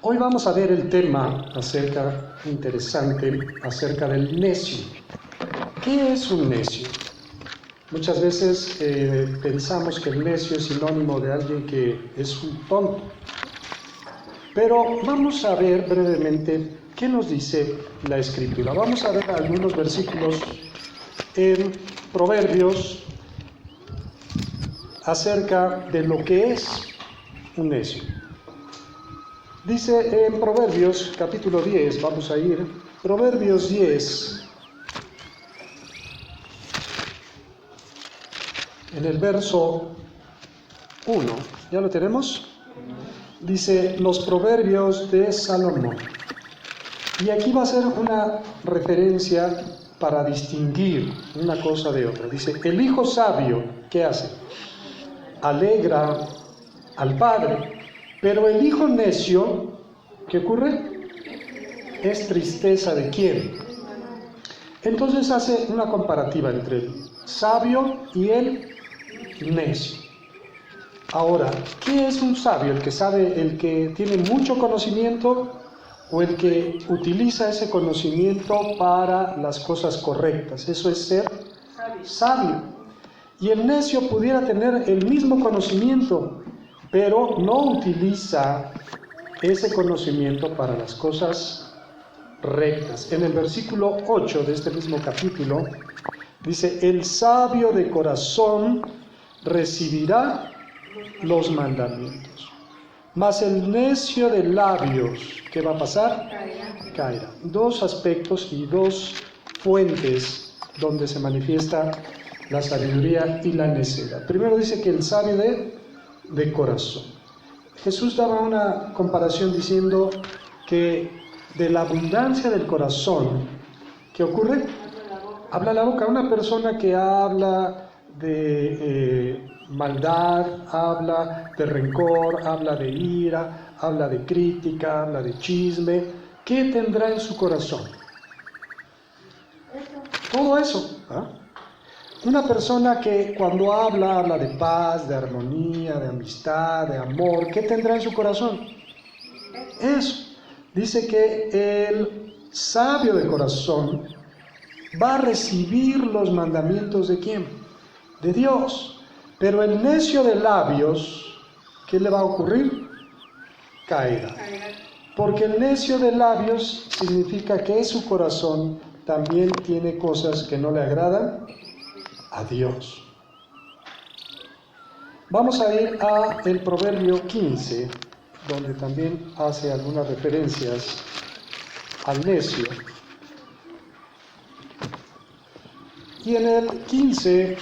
Hoy vamos a ver el tema interesante acerca del necio. ¿Qué es un necio? Muchas veces pensamos que el necio es sinónimo de alguien que es un tonto. Pero vamos a ver brevemente qué nos dice la Escritura. Vamos a ver algunos versículos en Proverbios acerca de lo que es un necio. Dice en Proverbios capítulo 10, vamos a ir, Proverbios 10, en el verso 1, ¿ya lo tenemos? Dice, los proverbios de Salomón. Y aquí va a ser una referencia para distinguir una cosa de otra. Dice, el hijo sabio, ¿qué hace? Alegra al padre, pero el hijo necio, ¿qué ocurre? Es tristeza de quién. Entonces hace una comparativa entre el sabio y el necio. Ahora, ¿qué es un sabio? ¿El que sabe, el que tiene mucho conocimiento o el que utiliza ese conocimiento para las cosas correctas? Eso es ser sabio. Y el necio pudiera tener el mismo conocimiento, pero no utiliza ese conocimiento para las cosas rectas. En el versículo 8 de este mismo capítulo, dice, el sabio de corazón recibirá los mandamientos, mas el necio de labios, ¿qué va a pasar? Caerá. Dos aspectos y dos fuentes donde se manifiesta la sabiduría y la necedad. Primero dice que el sabio de corazón. Jesús daba una comparación diciendo que de la abundancia del corazón, ¿qué ocurre? Habla la boca. Una persona que habla de maldad, habla de rencor, habla de ira, habla de crítica, habla de chisme, ¿qué tendrá en su corazón? Todo eso. ¿Ah? Una persona que cuando habla de paz, de armonía, de amistad, de amor, ¿qué tendrá en su corazón? Eso. Dice que el sabio de corazón va a recibir los mandamientos ¿de quién? De Dios. Pero el necio de labios, ¿qué le va a ocurrir? Caerá. Porque el necio de labios significa que su corazón también tiene cosas que no le agradan a Dios. Vamos a ir a el Proverbio 15, donde también hace algunas referencias al necio. Y en el 15,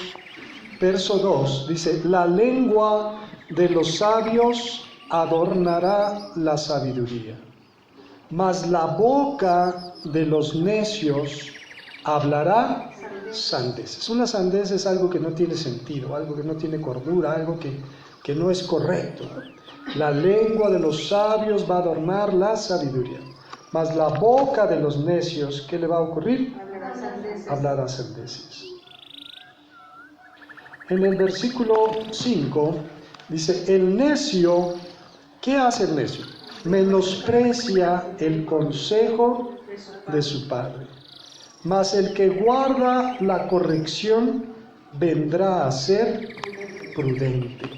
verso 2, dice, la lengua de los sabios adornará la sabiduría, mas la boca de los necios hablará sandeces. Una sandez es algo que no tiene sentido, algo que no tiene cordura, algo que no es correcto. La lengua de los sabios va a adornar la sabiduría, mas la boca de los necios, ¿qué le va a ocurrir? Hablará sandeces. En el versículo 5 dice, el necio, ¿qué hace el necio? Menosprecia el consejo de su padre, mas el que guarda la corrección vendrá a ser prudente.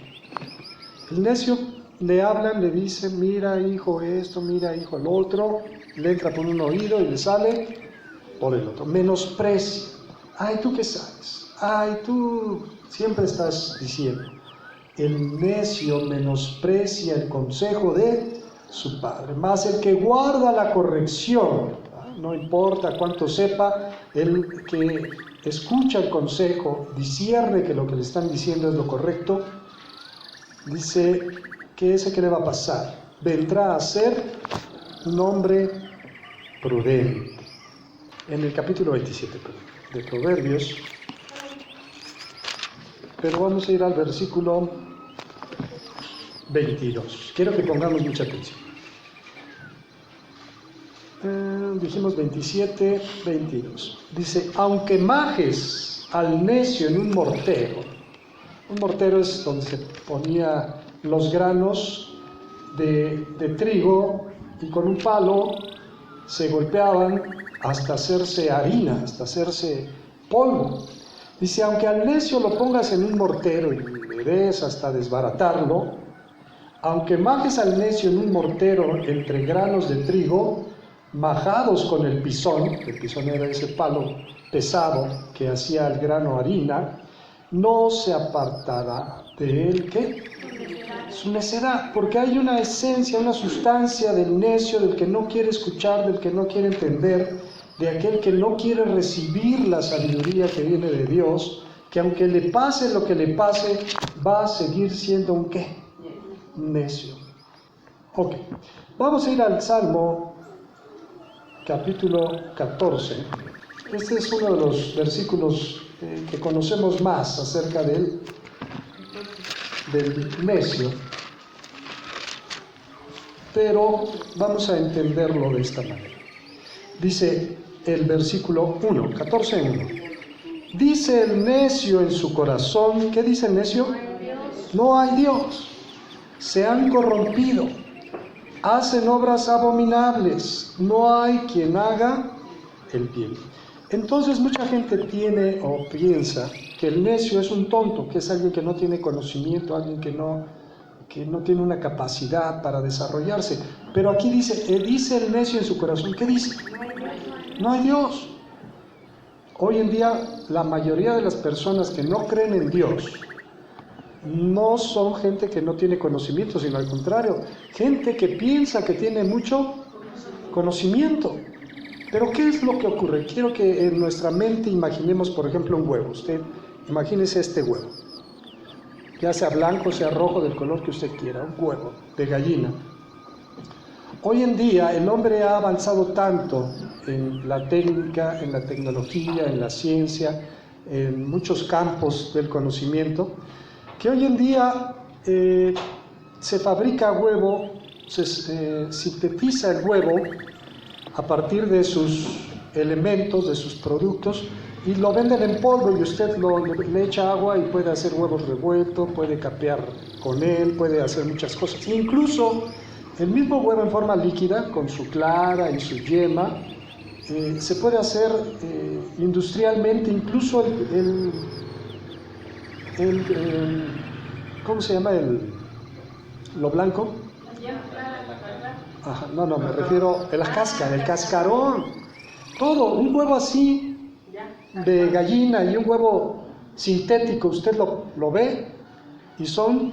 El necio le hablan, le dicen, mira hijo esto, mira hijo el otro, le entra por un oído y le sale por el otro. Menosprecia. Ay, ¿tú qué sabes? Ay, tú siempre estás diciendo. El necio menosprecia el consejo de su padre, mas el que guarda la corrección, no importa cuánto sepa, el que escucha el consejo, discierne que lo que le están diciendo es lo correcto, dice que ese que le va a pasar, vendrá a ser un hombre prudente. En el capítulo 27 de Proverbios, pero vamos a ir al versículo 22. Quiero que pongamos mucha atención. Dijimos 27, 22. Dice, aunque majes al necio en un mortero es donde se ponía los granos de trigo y con un palo se golpeaban hasta hacerse harina, hasta hacerse polvo. Dice, aunque al necio lo pongas en un mortero y le des hasta desbaratarlo, aunque majes al necio en un mortero entre granos de trigo, majados con el pisón era ese palo pesado que hacía el grano harina, no se apartará de él, ¿qué? Su necedad, porque hay una esencia, una sustancia del necio, del que no quiere escuchar, del que no quiere entender, de aquel que no quiere recibir la sabiduría que viene de Dios, que aunque le pase lo que le pase, va a seguir siendo un ¿qué? Necio. Ok, vamos a ir al Salmo capítulo 14. Este es uno de los versículos que conocemos más acerca del necio, pero vamos a entenderlo de esta manera. Dice el versículo 1, 14:1. Dice el necio en su corazón, ¿qué dice el necio? No hay Dios. Se han corrompido, hacen obras abominables, no hay quien haga el bien. Entonces mucha gente tiene o piensa que el necio es un tonto, que es alguien que no tiene conocimiento, alguien que no tiene una capacidad para desarrollarse. Pero aquí dice el necio en su corazón, ¿qué dice? No hay Dios. Hoy en día la mayoría de las personas que no creen en Dios no son gente que no tiene conocimiento, sino al contrario, gente que piensa que tiene mucho conocimiento. Pero ¿qué es lo que ocurre? Quiero que en nuestra mente imaginemos, por ejemplo, un huevo. Usted imagínese este huevo, ya sea blanco, sea rojo, del color que usted quiera, un huevo de gallina. Hoy en día el hombre ha avanzado tanto en la técnica, en la tecnología, en la ciencia, en muchos campos del conocimiento, que hoy en día se fabrica huevo, se sintetiza el huevo a partir de sus elementos, de sus productos, y lo venden en polvo y usted le echa agua y puede hacer huevos revueltos, puede capear con él, puede hacer muchas cosas. Incluso el mismo huevo en forma líquida, con su clara y su yema, se puede hacer industrialmente, incluso ¿cómo se llama lo blanco? Ajá, no, me refiero a la cáscara, el cascarón, todo, un huevo así de gallina y un huevo sintético, usted lo ve y son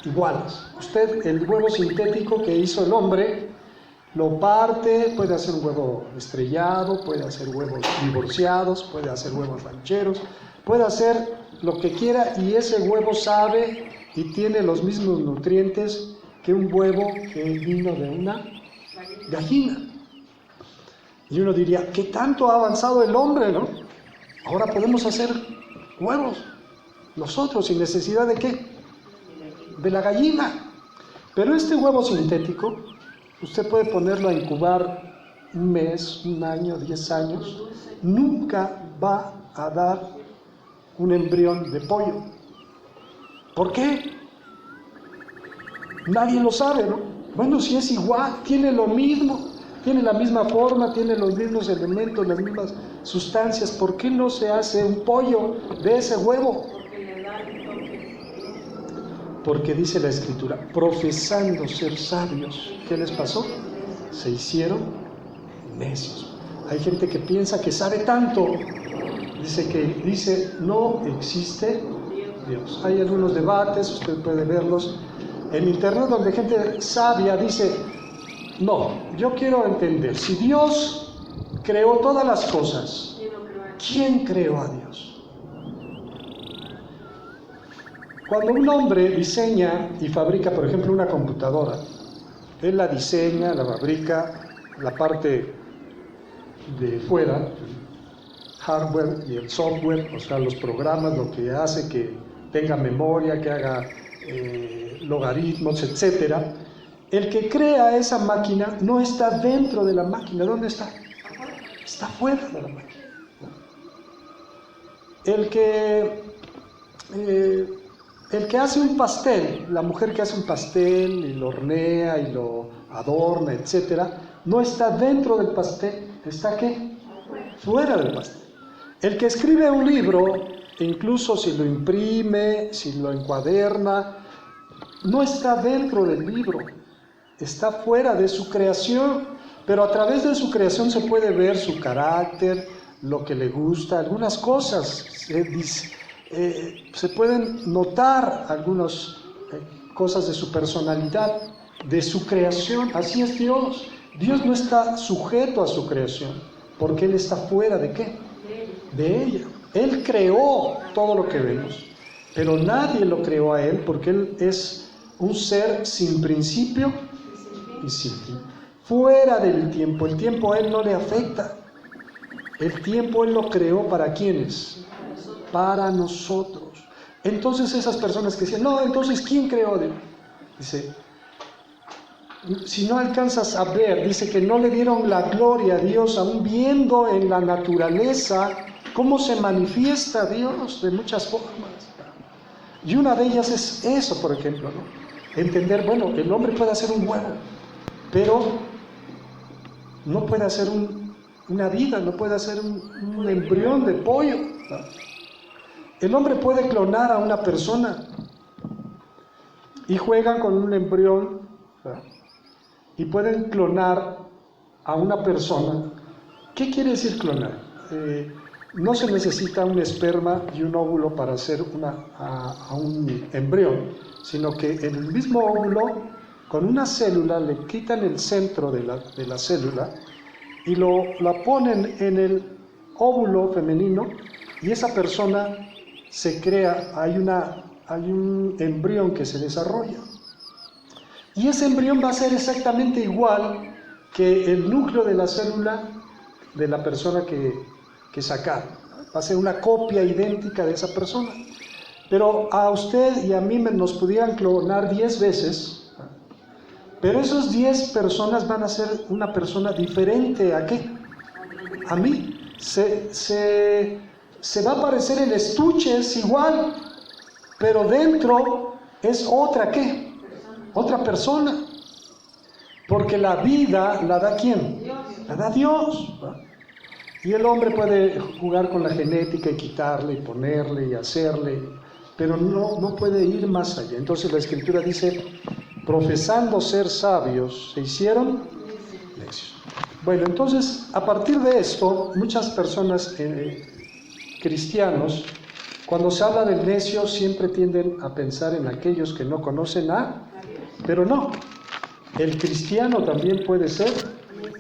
iguales. Usted el huevo sintético que hizo el hombre lo parte, puede hacer un huevo estrellado, puede hacer huevos divorciados, puede hacer huevos rancheros, puede hacer lo que quiera y ese huevo sabe y tiene los mismos nutrientes que un huevo que vino de una gallina. Y uno diría, ¿qué tanto ha avanzado el hombre, no? Ahora podemos hacer huevos nosotros sin necesidad de ¿qué? De la gallina. Pero este huevo sintético, usted puede ponerlo a incubar un mes, un año, 10 años, nunca va a dar un embrión de pollo. ¿Por qué? Nadie lo sabe, ¿no? Bueno, si es igual, tiene lo mismo, tiene la misma forma, tiene los mismos elementos, las mismas sustancias, ¿por qué no se hace un pollo de ese huevo? Porque dice la Escritura, profesando ser sabios, ¿qué les pasó? Se hicieron necios. Hay gente que piensa que sabe tanto, dice no existe Dios. Hay algunos debates, usted puede verlos en internet, donde gente sabia dice, no, yo quiero entender, si Dios creó todas las cosas, ¿quién creó a Dios? Cuando un hombre diseña y fabrica, por ejemplo, una computadora, él la diseña, la fabrica, la parte de fuera, el hardware y el software, o sea, los programas, lo que hace que tenga memoria, que haga logaritmos, etcétera. El que crea esa máquina no está dentro de la máquina. ¿Dónde está? Está fuera de la máquina. El el que hace un pastel, la mujer que hace un pastel y lo hornea y lo adorna, etcétera, no está dentro del pastel, ¿está qué? Fuera del pastel. El que escribe un libro, incluso si lo imprime, si lo encuaderna, no está dentro del libro, está fuera de su creación, pero a través de su creación se puede ver su carácter, lo que le gusta, algunas cosas, se pueden notar algunas cosas de su personalidad, de su creación. Así es Dios. Dios no está sujeto a su creación, porque Él está fuera ¿de qué? De ella. Él creó todo lo que vemos, pero nadie lo creó a Él, porque Él es un ser sin principio y sin fin, fuera del tiempo. El tiempo a Él no le afecta. El tiempo Él lo creó ¿para quiénes? Para nosotros. Entonces esas personas que dicen, no, entonces ¿quién creó? Dice, si no alcanzas a ver, dice que no le dieron la gloria a Dios, aún viendo en la naturaleza cómo se manifiesta Dios de muchas formas. Y una de ellas es eso, por ejemplo, ¿no? Entender, bueno, el hombre puede hacer un huevo, pero no puede hacer una vida, no puede hacer un embrión de pollo, ¿no? El hombre puede clonar a una persona y juegan con un embrión, ¿no? Y pueden clonar a una persona. ¿Qué quiere decir clonar? No se necesita un esperma y un óvulo para hacer a un embrión, sino que en el mismo óvulo, con una célula, le quitan el centro de la célula y la ponen en el óvulo femenino, y esa persona se crea, hay un embrión que se desarrolla. Y ese embrión va a ser exactamente igual que el núcleo de la célula de la persona que sacaron. Va a ser una copia idéntica de esa persona. Pero a usted y a mí nos pudieran clonar 10 veces, pero esas 10 personas van a ser una persona diferente. ¿A qué? A mí. Se va a parecer el estuche, es igual, pero dentro es otra, ¿qué? Otra persona. Porque la vida la da ¿quién? La da Dios. Y el hombre puede jugar con la genética y quitarle y ponerle y hacerle, pero no puede ir más allá. Entonces la Escritura dice, profesando ser sabios, se hicieron necios. Bueno, entonces a partir de esto, muchas personas, cristianos, cuando se habla del necio, siempre tienden a pensar en aquellos que no conocen pero no. El cristiano también puede ser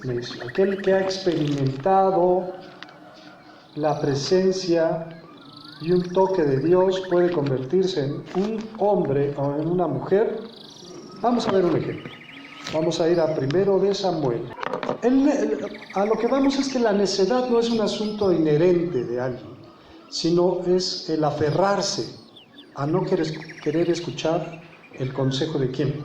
necio. Aquel que ha experimentado la presencia y un toque de Dios puede convertirse en un hombre o en una mujer. Vamos a ver un ejemplo. Vamos a ir a 1 de Samuel. A lo que vamos es que la necedad no es un asunto inherente de alguien, sino es el aferrarse a no querer escuchar el consejo de ¿quién?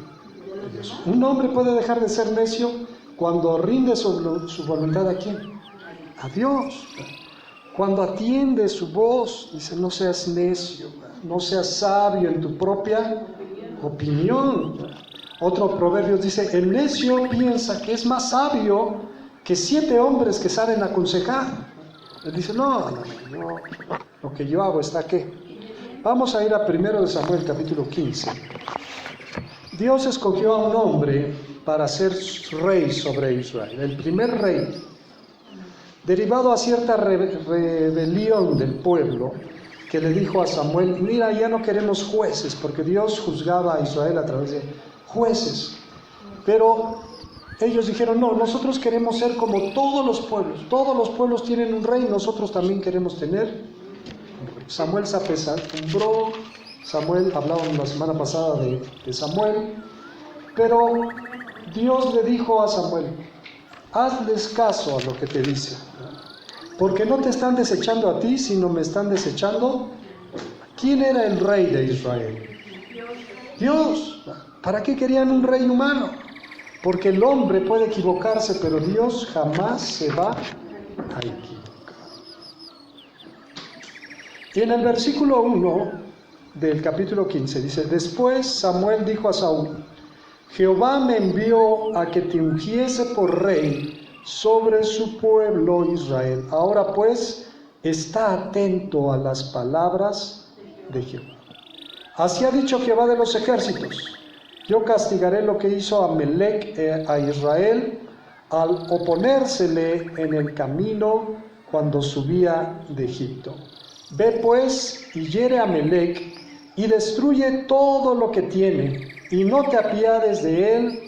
De Dios. Un hombre puede dejar de ser necio cuando rinde su voluntad ¿a quién? A Dios. Cuando atiende su voz, dice, no seas necio, no seas sabio en tu propia opinión. Otro proverbio dice, el necio piensa que es más sabio que 7 hombres que saben aconsejar. Él dice, no, lo que yo hago está aquí. Vamos a ir a 1 de Samuel, capítulo 15. Dios escogió a un hombre para ser rey sobre Israel, el primer rey, derivado a cierta rebelión del pueblo, que le dijo a Samuel, mira, ya no queremos jueces, porque Dios juzgaba a Israel a través de jueces. Pero ellos dijeron, no, nosotros queremos ser como todos los pueblos tienen un rey, nosotros también queremos tener un rey. Samuel se apesumbró. Samuel, hablábamos la semana pasada de Samuel, pero Dios le dijo a Samuel, hazles caso a lo que te dice, porque no te están desechando a ti, sino me están desechando. ¿Quién era el rey de Israel? Dios. ¿Para qué querían un rey humano? Porque el hombre puede equivocarse, pero Dios jamás se va a equivocar. Y en el versículo 1 del capítulo 15. Dice, después Samuel dijo a Saúl, Jehová me envió a que te ungiese por rey sobre su pueblo Israel. Ahora pues, está atento a las palabras de Jehová. Así ha dicho Jehová de los ejércitos, yo castigaré lo que hizo Amalec a Israel al oponérsele en el camino cuando subía de Egipto. Ve pues y hiere a Amalec y destruye todo lo que tiene, y no te apiades de él,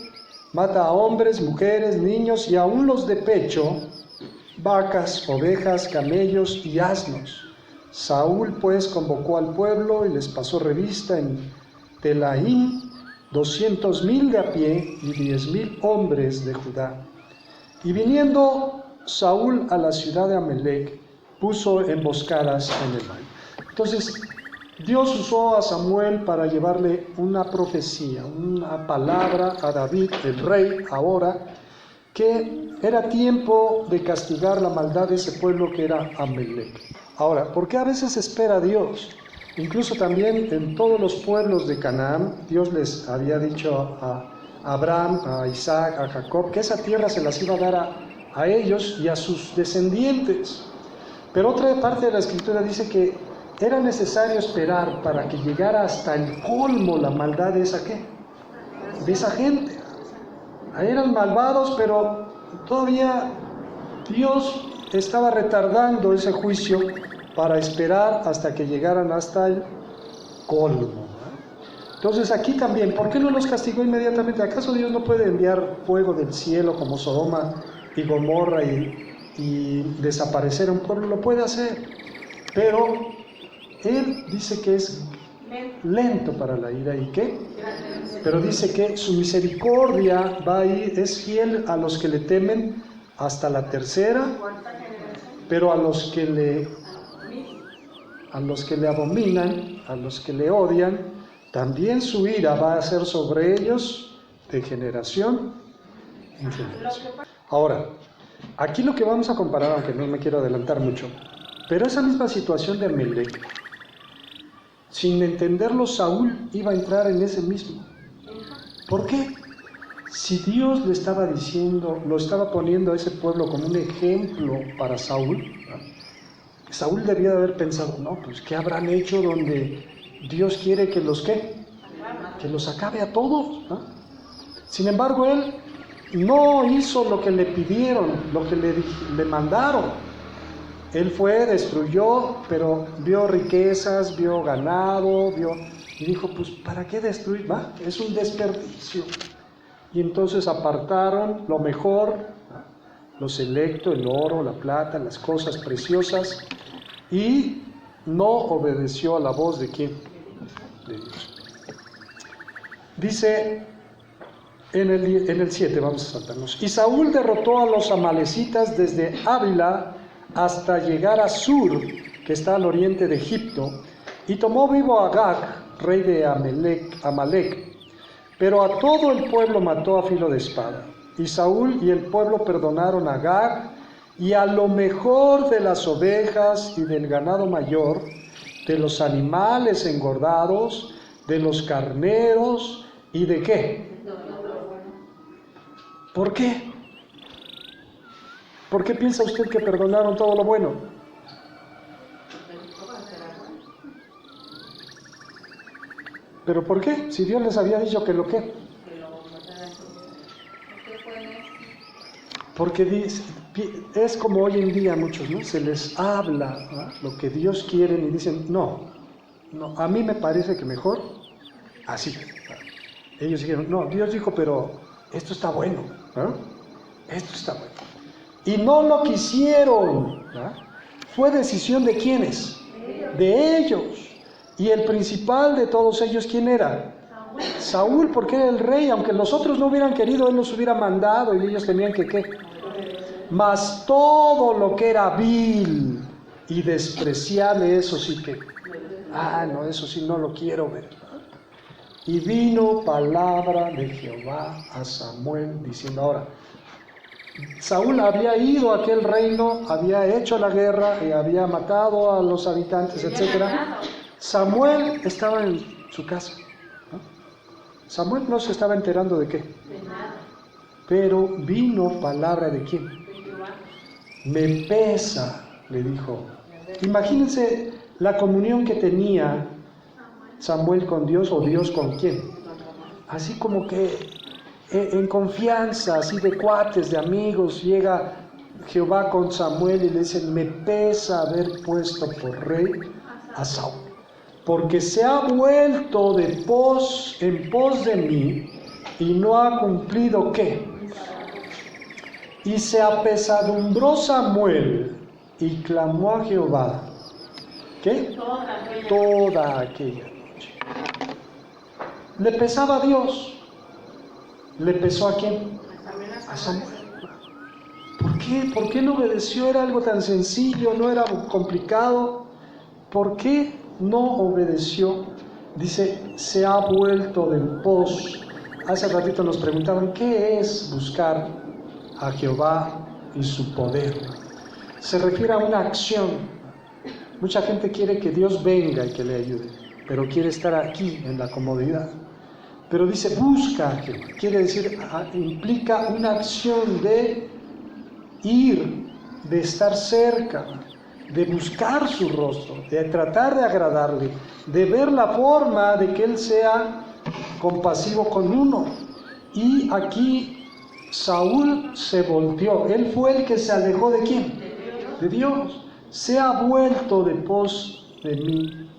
mata a hombres, mujeres, niños y aun los de pecho, vacas, ovejas, camellos y asnos. Saúl pues convocó al pueblo y les pasó revista en Telaín 200,000 de a pie y 10,000 hombres de Judá. Y viniendo Saúl a la ciudad de Amalec, puso emboscadas en el valle. Entonces, Dios usó a Samuel para llevarle una profecía, una palabra a David, el rey, ahora, que era tiempo de castigar la maldad de ese pueblo que era Amalec. Ahora, ¿por qué a veces espera Dios? Incluso también en todos los pueblos de Canaán, Dios les había dicho a Abraham, a Isaac, a Jacob, que esa tierra se las iba a dar a ellos y a sus descendientes. Pero otra parte de la Escritura dice que era necesario esperar para que llegara hasta el colmo la maldad de esa ¿qué? De esa gente. Ahí eran malvados, pero todavía Dios estaba retardando ese juicio para esperar hasta que llegaran hasta el colmo. Entonces aquí también, ¿por qué no los castigó inmediatamente? ¿Acaso Dios no puede enviar fuego del cielo como Sodoma y Gomorra y desaparecer a un pueblo? Lo puede hacer, pero Él dice que es lento para la ira. ¿Y qué? Pero dice que su misericordia va a ir, es fiel a los que le temen hasta la tercera, pero a los que le abominan, a los que le odian, también su ira va a ser sobre ellos de generación en generación. Ahora, aquí lo que vamos a comparar, aunque no me quiero adelantar mucho, pero esa misma situación de Amalec, sin entenderlo, Saúl iba a entrar en ese mismo. ¿Por qué? Si Dios le estaba diciendo, lo estaba poniendo a ese pueblo como un ejemplo para Saúl, ¿no? Saúl debía de haber pensado, no, pues ¿qué habrán hecho donde Dios quiere que los ¿qué? Que los acabe a todos, ¿no? Sin embargo, él no hizo lo que le pidieron, lo que le mandaron. Él fue, destruyó, pero vio riquezas, vio ganado, y dijo, pues ¿para qué destruir? ¿Va? Es un desperdicio. Y entonces apartaron lo mejor, lo selecto, el oro, la plata, las cosas preciosas, y no obedeció a la voz de ¿quién? De Dios. Dice en el 7, vamos a saltarnos. Y Saúl derrotó a los amalecitas desde Ávila hasta llegar a Sur, que está al oriente de Egipto, y tomó vivo a Agag, rey de Amalec, pero a todo el pueblo mató a filo de espada. Y Saúl y el pueblo perdonaron a Agag y a lo mejor de las ovejas y del ganado mayor, de los animales engordados, de los carneros y de ¿qué? ¿Por qué? ¿Por qué piensa usted que perdonaron todo lo bueno? ¿Pero por qué? Si Dios les había dicho que lo qué. Porque es como hoy en día muchos, ¿no? Se les habla, ¿no? Lo que Dios quiere y dicen, no, a mí me parece que mejor así. Ellos dijeron, no, Dios dijo, pero esto está bueno, ¿no? Esto está bueno. Y no lo quisieron, ¿no? Fue decisión de ¿quiénes? De ellos. Y el principal de todos ellos, ¿quién era? Saúl, porque era el rey. Aunque los otros no hubieran querido, él los hubiera mandado y ellos tenían que ¿qué? Mas todo lo que era vil y despreciable, eso sí que, no, eso sí no lo quiero ver. Y vino palabra de Jehová a Samuel diciendo, ahora, Saúl había ido a aquel reino, había hecho la guerra y había matado a los habitantes, etcétera, Samuel estaba en su casa, ¿no? Samuel no se estaba enterando de qué. De nada. Pero vino palabra de quién. De Jehová. Me pesa, le dijo. Imagínense la comunión que tenía Samuel con Dios o Dios con quién. Así como que en confianza, así de cuates, de amigos, llega Jehová con Samuel y le dice, me pesa haber puesto por rey a Saúl, porque se ha vuelto en pos de mí y no ha cumplido ¿qué? Y se apesadumbró Samuel y clamó a Jehová. ¿Qué? Toda aquella noche. Le pesaba a Dios. ¿Le pesó a quién? A Samuel. ¿Por qué? ¿Por qué no obedeció? Era algo tan sencillo, no era complicado. ¿Por qué no obedeció? Dice, se ha vuelto del pos. Hace ratito nos preguntaban, ¿qué es buscar a Jehová y su poder? Se refiere a una acción. Mucha gente quiere que Dios venga y que le ayude, pero quiere estar aquí en la comodidad. Pero dice, busca a Jehová. Quiere decir, implica una acción de ir, de estar cerca, de buscar su rostro, de tratar de agradarle, de ver la forma de que Él sea compasivo con uno. Y aquí Saúl se volteó. Él fue el que se alejó de ¿quién? De Dios. Se ha vuelto de pos de mí.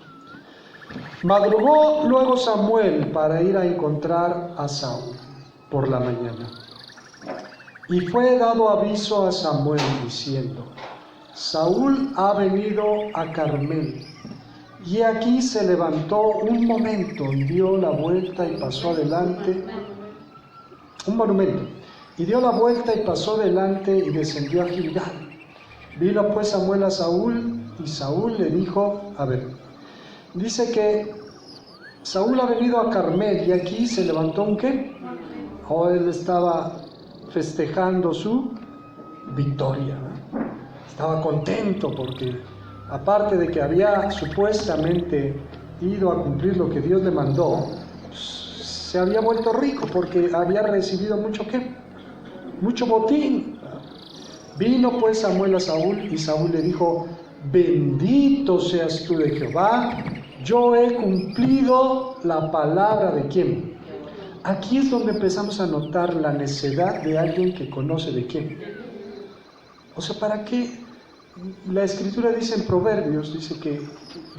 Madrugó luego Samuel para ir a encontrar a Saúl por la mañana. Y fue dado aviso a Samuel diciendo, Saúl ha venido a Carmel. Y aquí se levantó un momento y dio la vuelta y pasó adelante. Un monumento. Y dio la vuelta y pasó adelante y descendió a Gilgal. Vino pues Samuel a Saúl y Saúl le dijo, dice que Saúl ha venido a Carmel y aquí se levantó un ¿qué? Él estaba festejando su victoria, ¿no? Estaba contento porque aparte de que había supuestamente ido a cumplir lo que Dios le mandó, pues, se había vuelto rico porque había recibido mucho ¿qué? Mucho botín. Vino pues Samuel a Saúl y Saúl le dijo, bendito seas tú de Jehová, yo he cumplido la palabra de quién. Aquí es donde empezamos a notar la necedad de alguien que conoce de quién. O sea, ¿para qué? La Escritura dice en Proverbios, dice que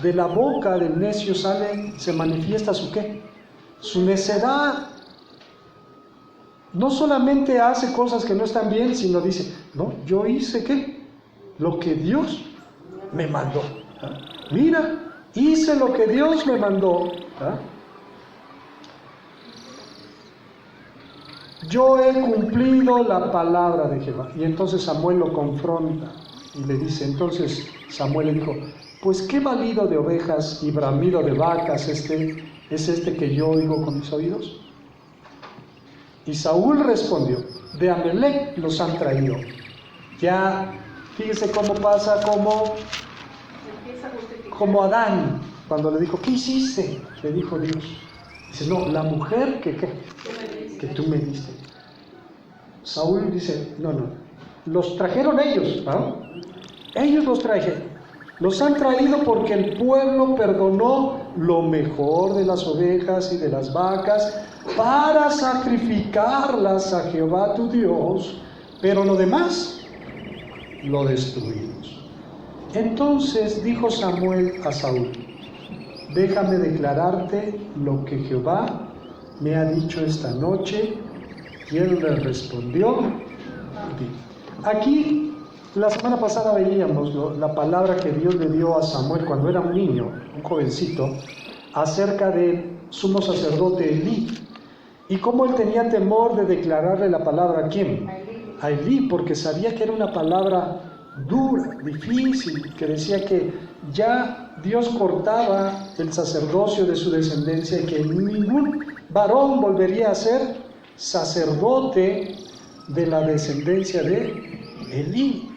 de la boca del necio se manifiesta su ¿qué? Su necedad. No solamente hace cosas que no están bien, sino dice, no, yo hice ¿qué? Lo que Dios me mandó. ¿Ah? Mira, hice lo que Dios me mandó. ¿Ah? Yo he cumplido la palabra de Jehová. Y entonces Samuel lo confronta y le dice, entonces Samuel le dijo, pues qué balido de ovejas y bramido de vacas es este que yo oigo con mis oídos. Y Saúl respondió, de Amelec los han traído. Ya, fíjese cómo pasa como Adán, cuando le dijo, ¿qué hiciste? Le dijo Dios. Dice, no, la mujer que tú me diste. Saúl dice, no, los trajeron ellos, ¿no? Ellos los trajeron. Los han traído porque el pueblo perdonó lo mejor de las ovejas y de las vacas para sacrificarlas a Jehová tu Dios, pero lo demás lo destruimos. Entonces dijo Samuel a Saúl, déjame declararte lo que Jehová me ha dicho esta noche. Y él le respondió, aquí la semana pasada veíamos la palabra que Dios le dio a Samuel cuando era un niño, un jovencito, acerca del sumo sacerdote Elí, y cómo él tenía temor de declararle la palabra ¿a quién? A Elí, porque sabía que era una palabra dura, difícil, que decía que ya Dios cortaba el sacerdocio de su descendencia y que ningún varón volvería a ser sacerdote de la descendencia de Elí.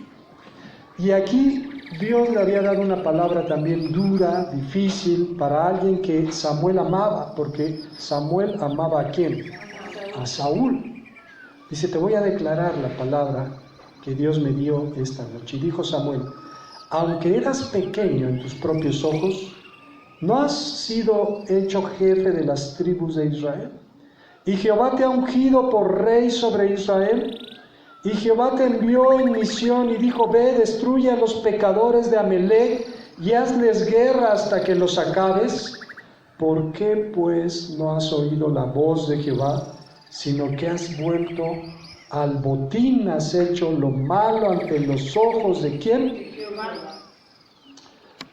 Y aquí Dios le había dado una palabra también dura, difícil, para alguien que Samuel amaba, porque Samuel amaba ¿a quién? A Saúl. Dice, te voy a declarar la palabra que Dios me dio esta noche. Y dijo Samuel, aunque eras pequeño en tus propios ojos, ¿no has sido hecho jefe de las tribus de Israel? Y Jehová te ha ungido por rey sobre Israel. Y Jehová te envió en misión y dijo, ve, destruye a los pecadores de Amalec y hazles guerra hasta que los acabes. ¿Por qué pues no has oído la voz de Jehová, sino que has vuelto al botín, has hecho lo malo ante los ojos de quién?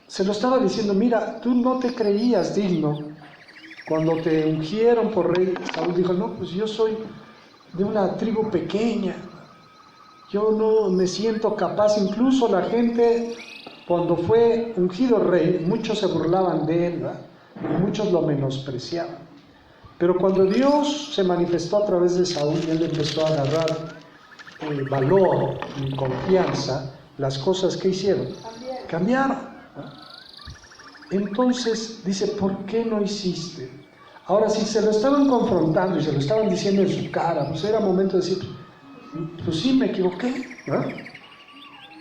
Se lo estaba diciendo, mira, tú no te creías digno. Cuando te ungieron por rey, Saúl dijo, no, pues yo soy de una tribu pequeña, yo no me siento capaz. Incluso la gente, cuando fue ungido rey, muchos se burlaban de él, ¿verdad? Y muchos lo menospreciaban. Pero cuando Dios se manifestó a través de Saúl y él empezó a agarrar valor y confianza, las cosas que hicieron cambiaron, ¿no? Entonces dice, ¿por qué no hiciste? Ahora, si se lo estaban confrontando y se lo estaban diciendo en su cara, pues era momento de decir, pues sí, me equivoqué, ¿no?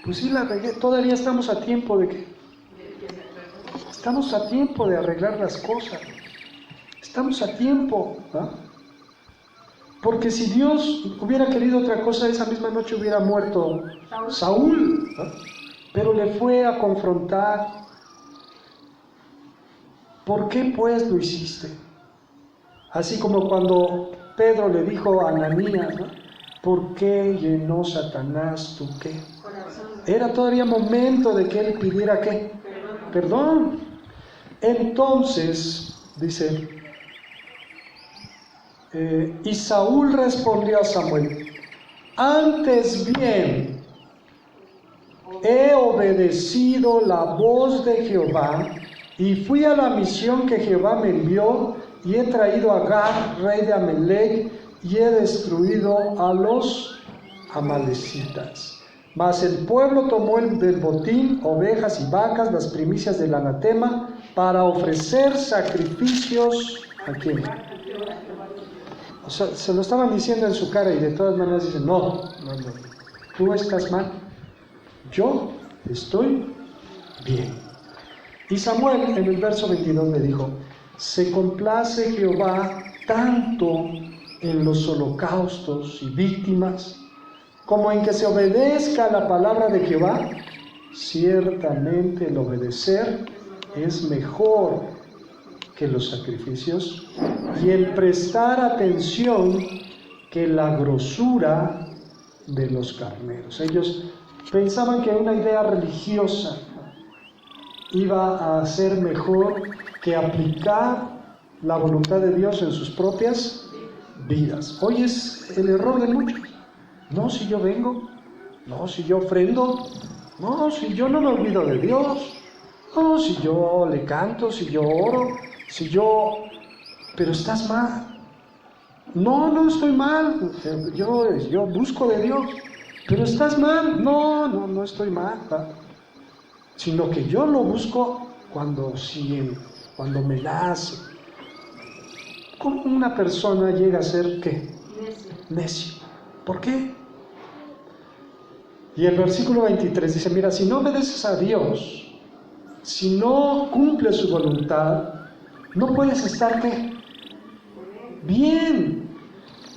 Pues sí, la regué. Todavía estamos a tiempo de que... Estamos a tiempo de arreglar las cosas. Estamos a tiempo, ¿no? Porque si Dios hubiera querido otra cosa, esa misma noche hubiera muerto Saúl, ¿no? Pero le fue a confrontar. ¿Por qué pues lo hiciste? Así como cuando Pedro le dijo a Ananías, ¿no? ¿Por qué llenó Satanás tu qué? Era todavía momento de que él pidiera ¿qué? Perdón. Entonces, dice, y Saúl respondió a Samuel, antes bien he obedecido la voz de Jehová y fui a la misión que Jehová me envió y he traído a Agag, rey de Amalec, y he destruido a los amalecitas. Mas el pueblo tomó del botín ovejas y vacas, las primicias del anatema, para ofrecer sacrificios ¿a quién? O sea, se lo estaban diciendo en su cara y de todas maneras dicen, no, tú estás mal, yo estoy bien. Y Samuel en el verso 22 le dijo, se complace Jehová tanto en los holocaustos y víctimas, como en que se obedezca a la palabra de Jehová. Ciertamente el obedecer es mejor que los sacrificios, y el prestar atención que la grosura de los carneros. Ellos pensaban que una idea religiosa iba a ser mejor que aplicar la voluntad de Dios en sus propias vidas. Hoy es el error de muchos. No, si yo vengo, no, si yo ofrendo, no, si yo no me olvido de Dios, no, si yo le canto, si yo oro, si yo... Pero estás mal. No, no estoy mal, yo busco de Dios, pero estás mal. No estoy mal, ¿verdad? Sino que yo lo busco cuando me nace. ¿Cómo una persona llega a ser qué? Necio. ¿Por qué? Y el versículo 23 dice, mira, si no obedeces a Dios, si no cumples su voluntad, no puedes estar ¿qué? Bien.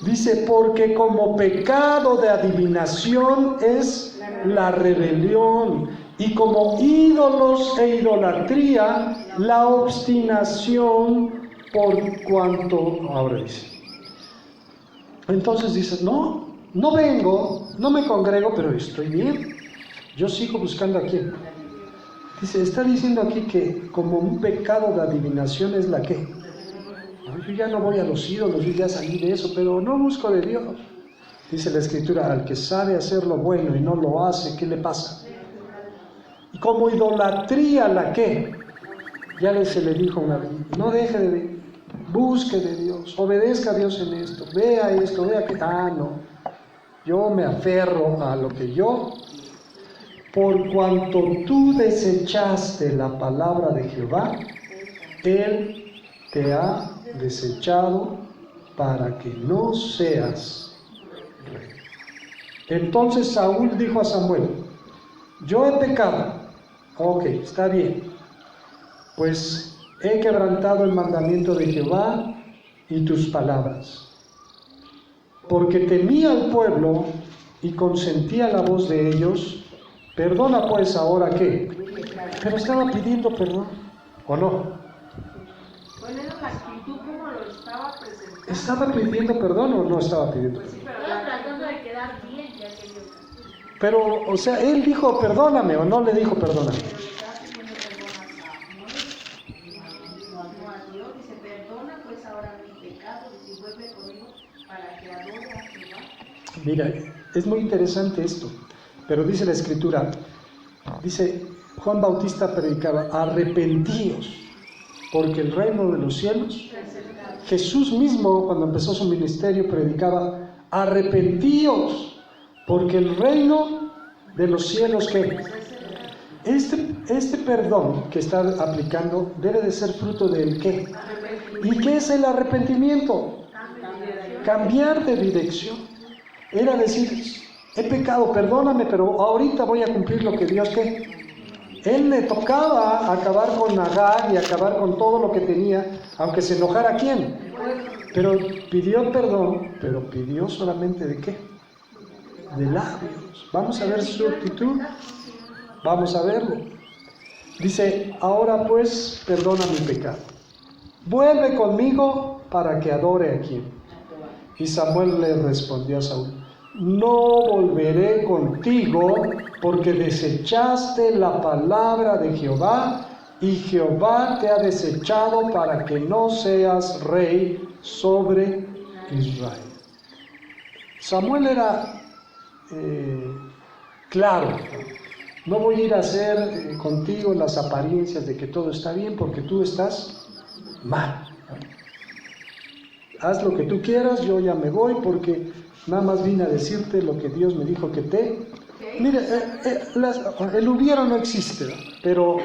Dice, porque como pecado de adivinación es la rebelión, y como ídolos e idolatría, la obstinación, por cuanto, ahora dice. Entonces dices, no vengo, no me congrego, pero estoy bien. Yo sigo buscando a quién. Dice, está diciendo aquí que como un pecado de adivinación es la qué. No, yo ya no voy a los ídolos, yo ya salí de eso, pero no busco de Dios. Dice la Escritura, al que sabe hacer lo bueno y no lo hace, ¿qué le pasa? Y como idolatría la qué. Ya se le dijo una vez, no deje de, busque de Dios, obedezca a Dios en esto, vea esto, vea que, no, yo me aferro a lo que yo. por cuanto tú desechaste la palabra de Jehová, Él te ha desechado para que no seas rey. Entonces Saúl dijo a Samuel, yo he pecado. Ok, está bien. Pues he quebrantado el mandamiento de Jehová y tus palabras. Porque temía al pueblo y consentía la voz de ellos. Perdona pues ahora qué. Pero estaba pidiendo perdón, ¿o no? ¿Cuál era la actitud como lo estaba presentando? ¿Estaba pidiendo perdón o no estaba pidiendo Pues sí, perdón? pero Estaba tratando de quedar bien, ya que Dios. Pero, o sea, él dijo perdóname o no le dijo perdóname. le estaba pidiendo perdón a Samuel, no a Dios. Dice, perdona pues ahora mi pecado, y si vuelve conmigo para que adore a Jehová. Mira, es muy interesante esto, pero dice la Escritura, dice Juan Bautista predicaba, arrepentíos, porque el reino de los cielos, Jesús mismo cuando empezó su ministerio predicaba, arrepentíos, porque el reino de los cielos, ¿qué? Este perdón que está aplicando debe de ser fruto del ¿qué? ¿Y qué es el arrepentimiento? Cambiar de dirección. Era decir, he pecado, perdóname, pero ahorita voy a cumplir lo que Dios ¿qué? Él le tocaba acabar con Agag y acabar con todo lo que tenía, aunque se enojara ¿quién? Pero pidió perdón, pero pidió solamente ¿de qué? De labios. Vamos a ver su actitud. Vamos a verlo. Dice, ahora pues, perdona mi pecado. Vuelve conmigo para que adore a quién. Y Samuel le respondió a Saúl, no volveré contigo porque desechaste la palabra de Jehová y Jehová te ha desechado para que no seas rey sobre Israel. Samuel era claro, no voy a ir a hacer contigo las apariencias de que todo está bien porque tú estás mal. Haz lo que tú quieras, yo ya me voy porque nada más vine a decirte lo que Dios me dijo que te... Mire, el hubiera no existe, ¿no? Pero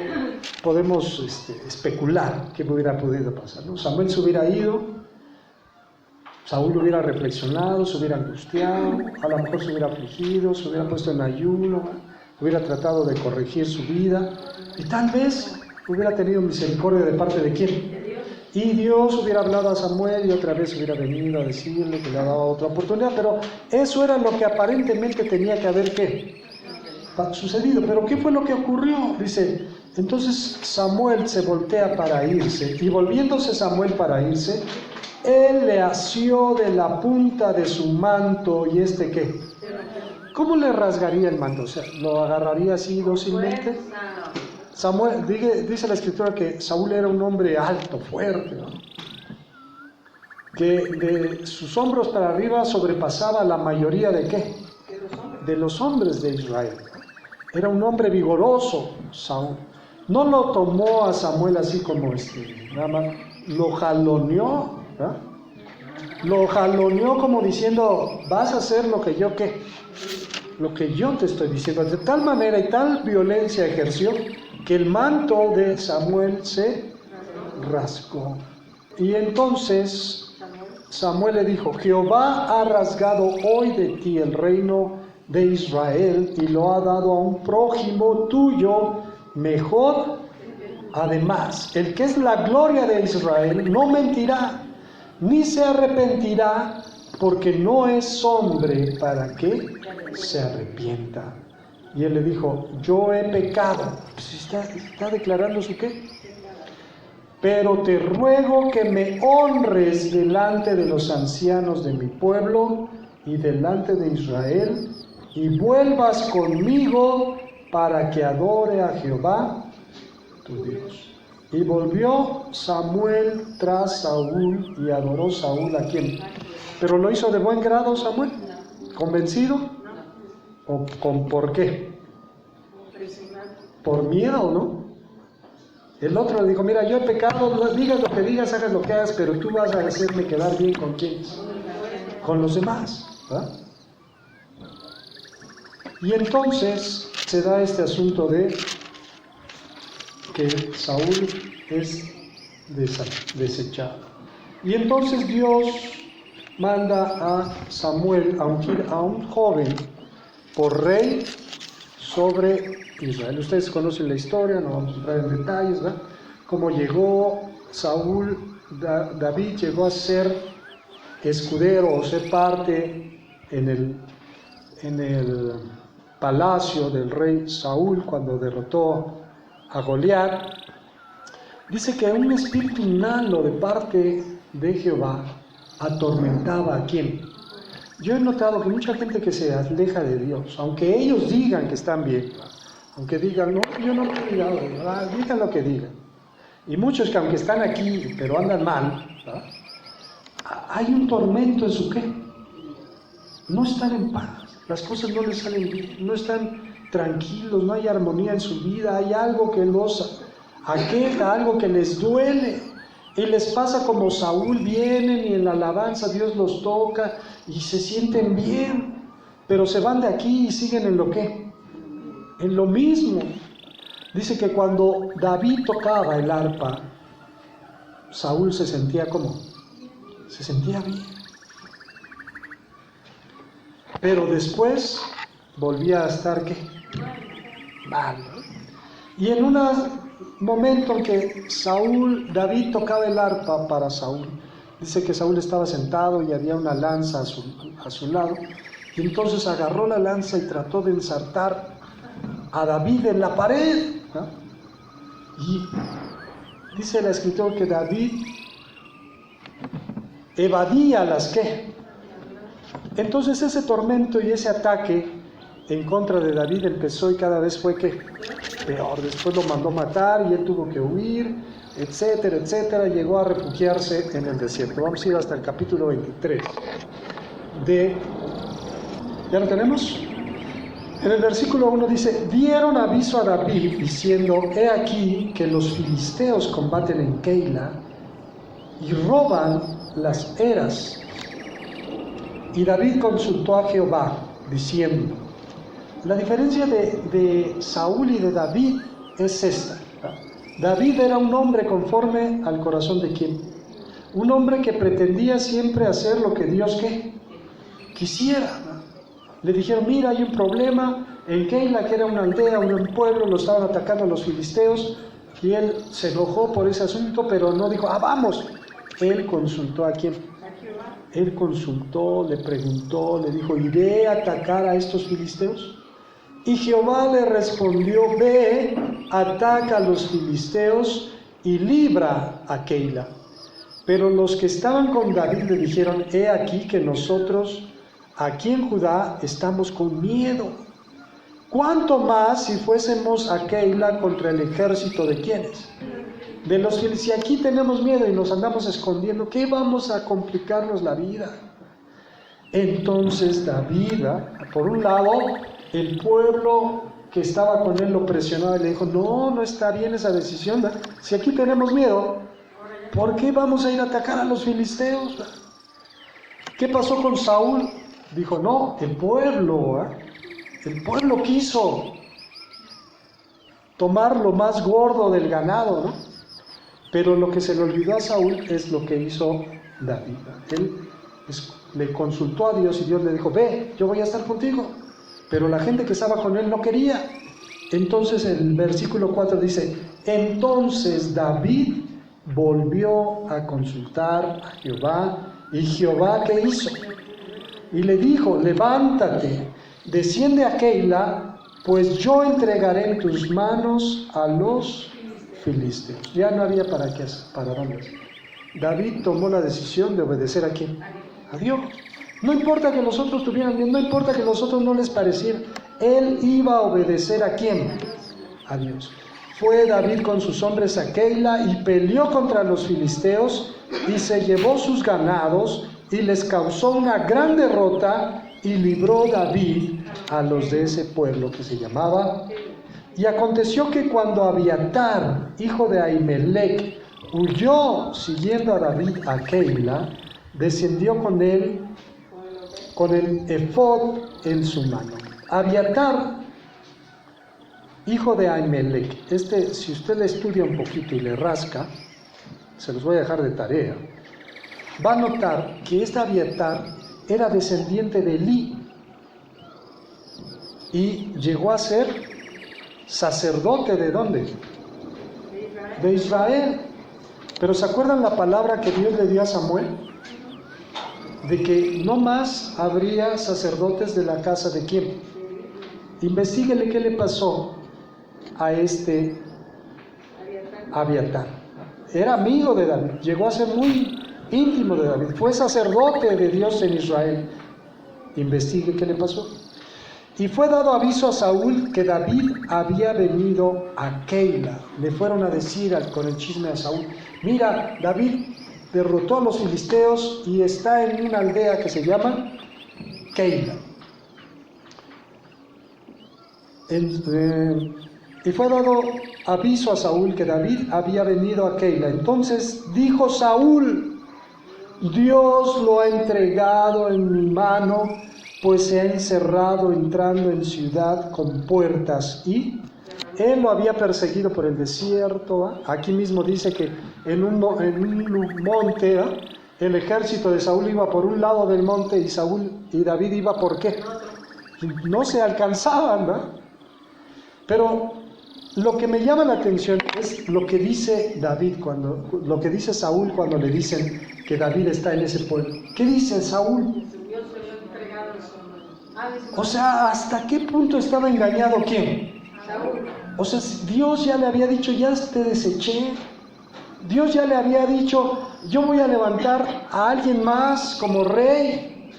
podemos especular qué hubiera podido pasar, ¿no? Samuel se hubiera ido, Saúl hubiera reflexionado, se hubiera angustiado, a lo mejor se hubiera afligido, se hubiera puesto en ayuno, ¿no? Hubiera tratado de corregir su vida y tal vez hubiera tenido misericordia de parte de quién. Y Dios hubiera hablado a Samuel y otra vez hubiera venido a decirle que le daba otra oportunidad, pero eso era lo que aparentemente tenía que haber ¿qué? Sucedido. Pero ¿qué fue lo que ocurrió? Dice, entonces Samuel se voltea para irse y volviéndose Samuel para irse, él le asió de la punta de su manto y ¿qué? ¿Cómo le rasgaría el manto? O sea, ¿lo agarraría así dócilmente? Samuel, dice la Escritura que Saúl era un hombre alto, fuerte, ¿no? Que de sus hombros para arriba sobrepasaba la mayoría de ¿qué? De los hombres de Israel. Era un hombre vigoroso, Saúl. No lo tomó a Samuel así como nada más, lo jaloneó, ¿verdad? Lo jaloneó como diciendo, vas a hacer lo que yo ¿qué? Lo que yo te estoy diciendo. De tal manera y tal violencia ejerció que el manto de Samuel se rasgó. Y entonces Samuel le dijo, Jehová ha rasgado hoy de ti el reino de Israel y lo ha dado a un prójimo tuyo mejor. Además, el que es la gloria de Israel no mentirá, ni se arrepentirá, porque no es hombre para que se arrepienta. Y él le dijo, yo he pecado. Pues está declarando su qué. Pero te ruego que me honres delante de los ancianos de mi pueblo y delante de Israel, y vuelvas conmigo para que adore a Jehová, tu Dios. Y volvió Samuel tras Saúl y adoró Saúl a quién. ¿Pero lo hizo de buen grado Samuel? ¿Convencido? ¿O por qué? ¿Por miedo o no? El otro le dijo, mira, yo he pecado, digas lo que digas, hagas lo que hagas, pero tú vas a hacerme quedar bien con quiénes, con los demás, ¿verdad? Y entonces se da este asunto de que Saúl es desechado. Y entonces Dios manda a Samuel a ungir a un joven por rey sobre Israel. Ustedes conocen la historia, no vamos a entrar en detalles, ¿verdad? Cómo llegó David llegó a ser escudero o ser parte en el palacio del rey Saúl cuando derrotó a Goliat. Dice que un espíritu malo de parte de Jehová atormentaba a quién. Yo he notado que mucha gente que se aleja de Dios, aunque ellos digan que están bien, aunque digan, no, yo no me he olvidado, digan lo que digan. Y muchos que aunque están aquí, pero andan mal, ¿verdad? Hay un tormento en su qué. No están en paz, las cosas no les salen bien, no están tranquilos, no hay armonía en su vida, hay algo que los aqueja, algo que les duele. Y les pasa como Saúl, vienen y en la alabanza Dios los toca y se sienten bien, pero se van de aquí y siguen en lo que, en lo mismo. Dice que cuando David tocaba el arpa, Saúl se sentía como, se sentía bien. Pero después volvía a estar ¿qué? Mal. Y en un momento en que David tocaba el arpa para Saúl, dice que Saúl estaba sentado y había una lanza a su lado, y entonces agarró la lanza y trató de ensartar a David en la pared, ¿no? Y dice la escritura que David evadía las que. Entonces ese tormento y ese ataque en contra de David empezó y cada vez fue que peor. Después lo mandó matar y él tuvo que huir, etcétera, etcétera. Llegó a refugiarse en el desierto. Vamos a ir hasta el capítulo 23 ¿ya lo tenemos? En el versículo 1 dice: dieron aviso a David diciendo: he aquí que los filisteos combaten en Keila y roban las eras. Y David consultó a Jehová diciendo. La diferencia de Saúl y de David es esta. David era un hombre conforme al corazón de quién. Un hombre que pretendía siempre hacer lo que Dios ¿qué? Quisiera. Le dijeron: mira, hay un problema en Keila, que era una aldea, un pueblo, lo estaban atacando los filisteos, y él se enojó por ese asunto, pero no dijo: vamos. Él consultó a quién. Él consultó, le preguntó, le dijo: ¿iré a atacar a estos filisteos? Y Jehová le respondió: ve, ataca a los filisteos y libra a Keila. Pero los que estaban con David le dijeron: he aquí que nosotros aquí en Judá estamos con miedo. ¿Cuánto más si fuésemos a Keila contra el ejército de quiénes? De los filisteos. Si aquí tenemos miedo y nos andamos escondiendo, ¿qué vamos a complicarnos la vida? Entonces David, por un lado, el pueblo que estaba con él lo presionaba y le dijo: no está bien esa decisión, ¿verdad? Si aquí tenemos miedo, ¿por qué vamos a ir a atacar a los filisteos? ¿Qué pasó con Saúl? Dijo: no, el pueblo quiso tomar lo más gordo del ganado, ¿no? Pero lo que se le olvidó a Saúl es lo que hizo David. Él le consultó a Dios y Dios le dijo: ve, yo voy a estar contigo. Pero la gente que estaba con él no quería. Entonces el versículo 4 dice: entonces David volvió a consultar a Jehová, y Jehová ¿qué hizo? Y le dijo: levántate, desciende a Keila, pues yo entregaré en tus manos a los filisteos. Ya no había para dónde. David tomó la decisión de obedecer a quién. A Dios. No importa que los otros tuvieran bien, no importa que los otros no les pareciera, él iba a obedecer a quién. A Dios. Fue David con sus hombres a Keila y peleó contra los filisteos y se llevó sus ganados y les causó una gran derrota, y libró David a los de ese pueblo que se llamaba. Y aconteció que cuando Abiatar, hijo de Ahimelech, huyó siguiendo a David a Keila, descendió con él con el efod en su mano. Abiatar hijo de Ahimelech. Si usted le estudia un poquito y le rasca, se los voy a dejar de tarea, va a notar que este Abiatar era descendiente de Elí y llegó a ser sacerdote ¿de dónde? De Israel. Pero ¿se acuerdan la palabra que Dios le dio a Samuel? De que no más habría sacerdotes de la casa de quién. Investíguele qué le pasó a este Abiatar. Era amigo de David, llegó a ser muy íntimo de David, fue sacerdote de Dios en Israel. Investigue qué le pasó. Y fue dado aviso a Saúl que David había venido a Keila. Le fueron a decir con el chisme a Saúl: mira, David derrotó a los filisteos y está en una aldea que se llama Keila. Y fue dado aviso a Saúl que David había venido a Keila. Entonces dijo Saúl: Dios lo ha entregado en mi mano, pues se ha encerrado entrando en ciudad con puertas. Y él lo había perseguido por el desierto. Aquí mismo dice que en un monte, el ejército de Saúl iba por un lado del monte y David iba ¿por qué? No se alcanzaban, ¿no? Pero lo que me llama la atención es lo que dice lo que dice Saúl cuando le dicen que David está en ese pueblo. ¿Qué dice Saúl? O sea, ¿hasta qué punto estaba engañado quién? O sea, Dios ya le había dicho: ya te deseché. Dios ya le había dicho: yo voy a levantar a alguien más como rey.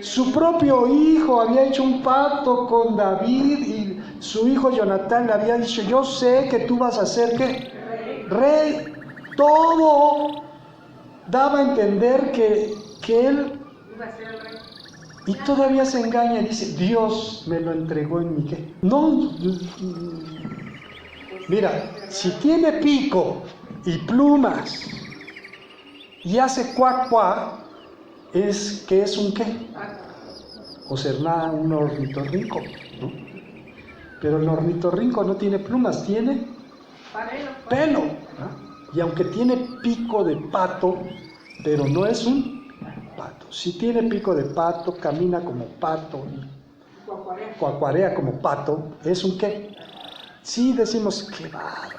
Su propio hijo había hecho un pacto con David y su hijo Jonatán le había dicho: yo sé que tú vas a ser ¿qué? Rey. Todo daba a entender que él iba a ser el rey. Y todavía se engaña y dice: Dios me lo entregó en mi ¿qué? No. Mira, si tiene pico y plumas y hace cuac cuac, es que es un ¿qué? O será un ornitorrinco, ¿no? Pero el ornitorrinco no tiene plumas, tiene pelo, ¿no? Y aunque tiene pico de pato, pero no es un pato. Si tiene pico de pato, camina como pato, cuacuarea como pato, ¿es un qué? Sí, decimos: qué bárbaro.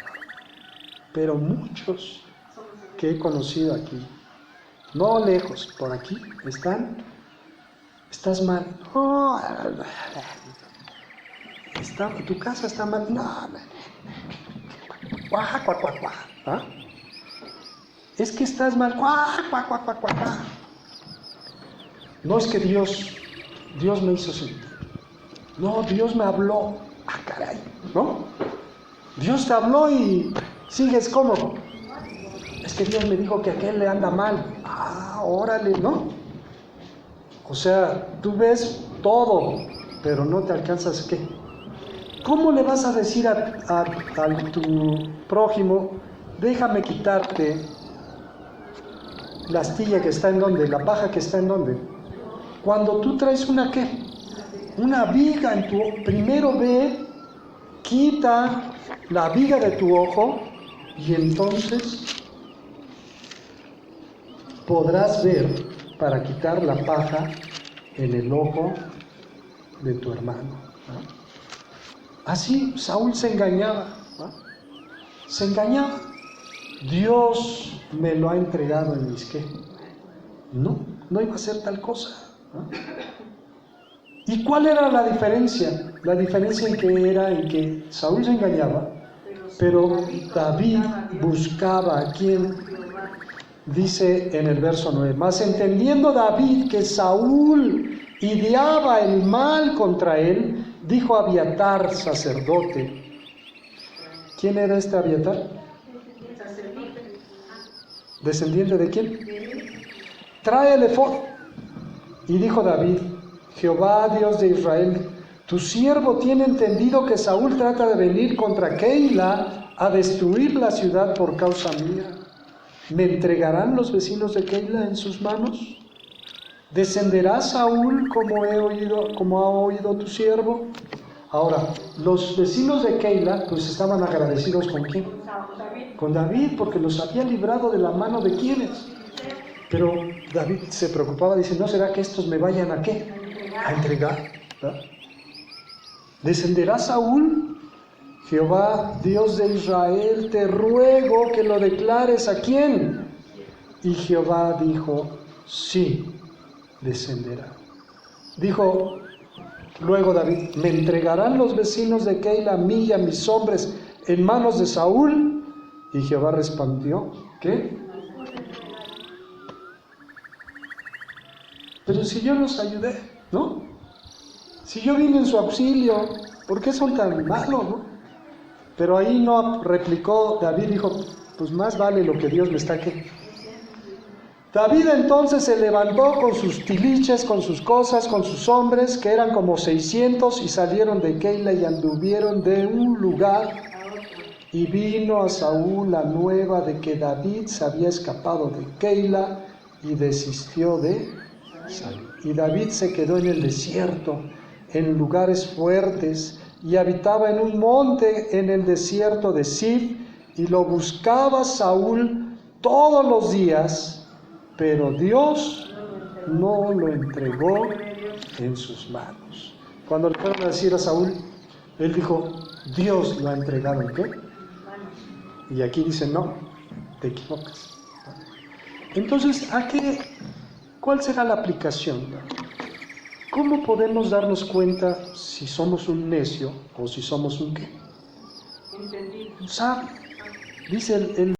Pero muchos que he conocido aquí, no lejos, por aquí, estás mal. No, tu casa está mal. No, cuac, cuac, cuac, cuac. ¿Ah? Es que estás mal. Cuac, cuac, cuac, cuac, cuac. No es que Dios me hizo sentir. No, Dios me habló. Ah, caray, ¿no? Dios te habló y sigues como. Es que Dios me dijo que aquel le anda mal. Ah, órale, ¿no? O sea, tú ves todo, pero no te alcanzas ¿qué? ¿Cómo le vas a decir a tu prójimo: déjame quitarte la astilla que está en donde, la paja que está en donde? Cuando tú traes una ¿qué? Una viga en tu ojo. Primero ve, quita la viga de tu ojo y entonces podrás ver para quitar la paja en el ojo de tu hermano, ¿no? Así Saúl se engañaba, ¿no? Se engañaba. Dios me lo ha entregado en mis ¿qué? No iba a ser tal cosa, ¿no? ¿Y cuál era la diferencia? La diferencia en que Saúl se engañaba, pero David buscaba a quien. Dice en el verso 9: mas entendiendo David que Saúl ideaba el mal contra él, dijo a Abiatar, sacerdote. ¿Quién era este Abiatar? ¿Descendiente de quién? Trae el efod. Y dijo David: Jehová, Dios de Israel, tu siervo tiene entendido que Saúl trata de venir contra Keila a destruir la ciudad por causa mía. ¿Me entregarán los vecinos de Keila en sus manos? ¿Descenderá Saúl como ha oído tu siervo? Ahora, los vecinos de Keila pues estaban agradecidos ¿con quién? David. Con David, porque los había librado de la mano de quienes. Pero David se preocupaba, dice, ¿no será que estos me vayan a qué? A entregar. ¿Verdad? ¿Descenderá Saúl? Jehová, Dios de Israel, te ruego que lo declares ¿a quién? Y Jehová dijo, sí, descenderá. Dijo luego David, ¿me entregarán los vecinos de Keila a mí y a mis hombres en manos de Saúl? Y Jehová respondió, ¿qué? Pero si yo los ayudé, ¿no? Si yo vine en su auxilio, ¿por qué son tan malos, no? Pero ahí no replicó David, dijo, pues más vale lo que Dios me está aquí. David entonces se levantó con sus tiliches, con sus cosas, con sus hombres, que eran como 600, y salieron de Keila y anduvieron de un lugar, y vino a Saúl la nueva de que David se había escapado de Keila y desistió de Saúl. Y David se quedó en el desierto, en lugares fuertes, y habitaba en un monte en el desierto de Zif, y lo buscaba Saúl todos los días, pero Dios no lo entregó en sus manos. Cuando le fueron a decir a Saúl, él dijo, Dios lo ha entregado ¿en qué? Y aquí dice, no, te equivocas. Entonces, ¿cuál será la aplicación? ¿Cómo podemos darnos cuenta si somos un necio o si somos un qué? Entendido. Un sabio. Dice el